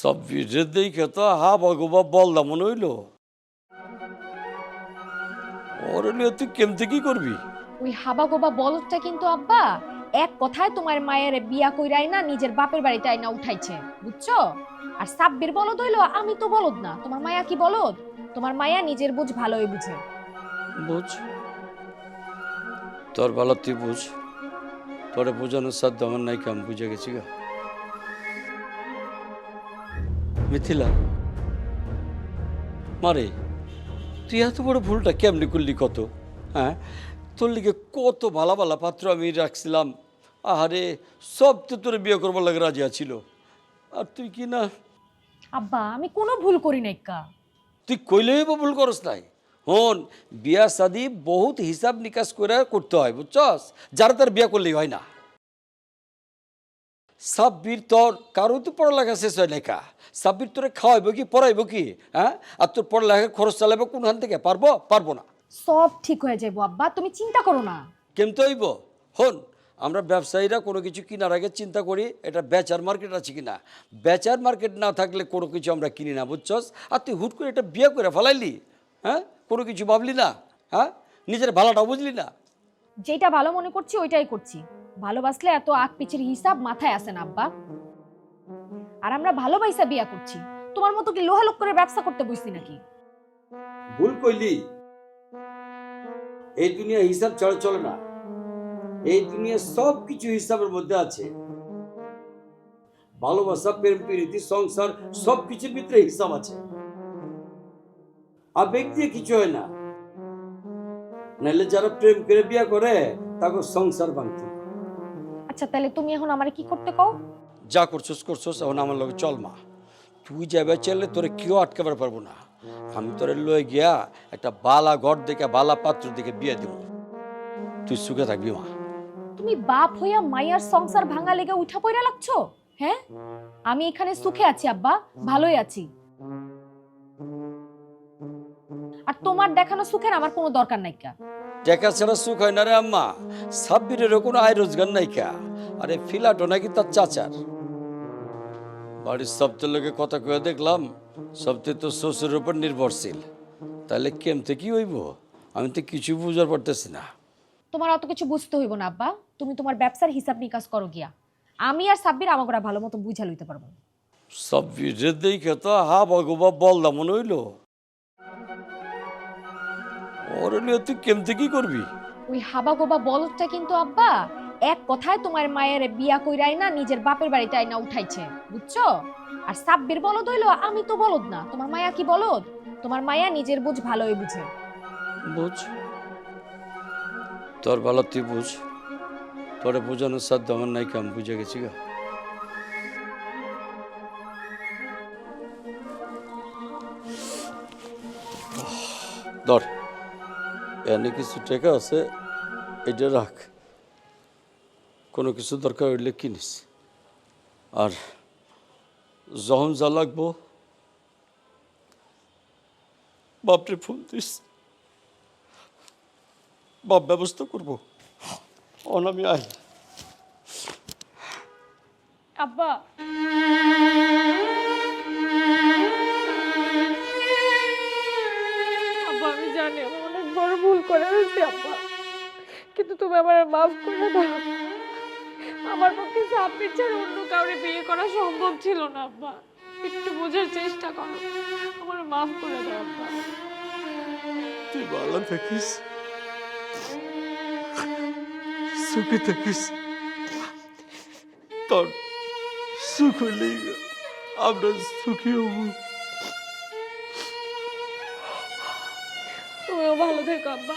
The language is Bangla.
সাব্বিরের দেখে তো হা ভগবা বলদা মনে হইল। ওর নিয়ে তুই কেমতে কি করবি? ওই হাবা গোবা বলদটা কিন্তু আব্বা এক কথায় তোমার মায়ের বিয়া কইরাই না নিজের বাপের বাড়িতে আইনা উঠাইছে, বুঝছো? আর সাব্বির বলদ হইলো, আমি তো বলদ না। তোমার মায়া কি বলদ? তোমার মায়া নিজের বুঝ ভালোই বুঝে। বুঝ, তোর ভালো তুই বুঝ, তোরে বোঝানোর সাধ্য আমার নাই, আমি বুঝে গেছি গা। মিথিলা মারে, তুই এত বড় ভুলটা কেমনি করলি কত? হ্যাঁ, তোর লিগে কত ভালো ভালো পাত্র আমি রাখছিলাম। আহারে, সব তো তোর বিয়ে করবার লাগে রাজি আছিল, আর তুই কি না। আব্বা আমি কোনো ভুল করি নাই কা। তুই কইলেই বা ভুল করস নাই। হন, বিয়া শাদি বহুত হিসাব নিকাশ করে করতে হয়, বুঝছস? যারা তার বিয়া করলেই হয় না। সাব্বির তোর কারো তো পড়ালেখা শেষ হয় নাই কা। সাব্বির তোরে খাওয়াইব কি, পড়াইব কি? হ্যাঁ, আর তোর পড়ালেখার খরচ চালাইব কোনখান থেকে? পারবো না। সব ঠিক হয়ে যাবো আব্বা, তুমি চিন্তা করো না। কেমতে হইব? হন, আমরা ব্যবসায়ীরা কোনো কিছু কেনার আগে চিন্তা করি এটা বেচার মার্কেট আছে কিনা। বেচার মার্কেট না থাকলে কোনো কিছু আমরা কিনি না, বুঝছস? আর তুই হুট করে এটা বিয়ে করে ফেলাইলি, হ্যাঁ? কোনো কিছু ভাবলি না, হ্যাঁ? নিজের ভালোটাও বুঝলি না। যেটা ভালো মনে করছি ওইটাই করছি। ভালোবাসলে এত আগ পিছের হিসাব মাথায় আসে না আব্বা। আর আমরা ভালোবাসা বিয়া করছি, তোমার মতো কি লোহালোক করে ব্যবসা করতে বসছি নাকি? ভুল কইলি। এই দুনিয়া হিসাব ছাড়া চলে না। এই দুনিয়া সব কিছু হিসাবের মধ্যে আছে। ভালোবাসা, প্রেম, প্রীতি, সংসার সব কিছুর ভিতরে হিসাব আছে। আবেগ দিয়ে কিছু হয় না। নাহলে যারা প্রেম করে বিয়ে করে তাকে সংসার ভাঙতে। আচ্ছা তাহলে তুমি এখন আমারে কি করতে কও? যা করছস করছস, এখন আমার লগে চল মা। তুই যাবে চললে তোরে কেউ আটকাবার পারবো না। আমি তোরে লয়ে গিয়া একটা বালা ঘর দেখে, বালা পাত্র দেখে বিয়ে দেব। তুই সুখে থাকবি মা। তুমি বাপ হইয়া মাইয়ার সংসার ভাঙা লেগে উঠা পইরা লাগছো? হ্যাঁ, আমি এখানে সুখে আছি আব্বা, ভালোই আছি। আর তোমার দেখানো সুখের আমার কোনো দরকার নাই কা। টাকা ছাড়া সুখ হয় না রে আম্মা। সাব্বিরেরও কোনো আয় রোজগার নাই কা। আরে ফিলাটো নাকি তার চাচার বাড়ির সবদের লোকে কথা কয়ে দেখলাম, সবতে তো শ্বশুরের উপর নির্ভরশীল। তাহলে কেমতে কি হইব? আমি তো কিছু বুঝার পারতেছি না। তোমার অত কিছু বুঝতে হইব না আব্বা, তুমি তোমার ব্যবসার হিসাব নিকাশ করো গিয়া। আমি আর সাব্বির আমাকে ভালো মতো বুঝা লইতে পারবো। সাব্বিরের দেখে তো হা ভগবা বলদা মনে হইল। ওর নিয়ে তুই কেমতে কি করবি? ওই হাবা গোবা বলদটা কিন্তু আব্বা এক কথায় তোমার মায়ের বিয়া কইরাই না নিজের বাপের বাড়িতে আইনা উঠাইছে, বুঝছো? আর সাব্বির বলদ হইলো, আমি তো বলদ না। তোমার মায়া কি বলদ? তোমার মায়া নিজের বুঝ ভালোই বুঝে। বুঝ, তোর ভালো তুই বুঝ, তোরে বোঝানোর সাধ্য আমার নাই, আমি বুঝে গেছি গা। ধর, এনে কিছু টাকা আছে, এটা রাখ। কোনো কিছু দরকার হইলে কিনিস। আর যখন যা লাগবো বাপরে ফোন দিস, বাপ ব্যবস্থা করবো। অনামি আয়। আব্বা আব্বা আমি জানি আমি অনেক বড় ভুল করে ফেলছি আব্বা, কিন্তু তুমি আমার মাফ করে দাও। আমার পক্ষে সাব্বির ছাড়া অন্য কাউরে বিয়ে করা সম্ভব ছিল না আব্বা। একটু বোঝার চেষ্টা করো, আমার মাফ করে দাও আব্বা। তুই ভালো থাকিস, সুখে থাকিস। তোর সুখ হইলেই আমরা সুখী হব। তুমিও ভালো থেকো আব্বা।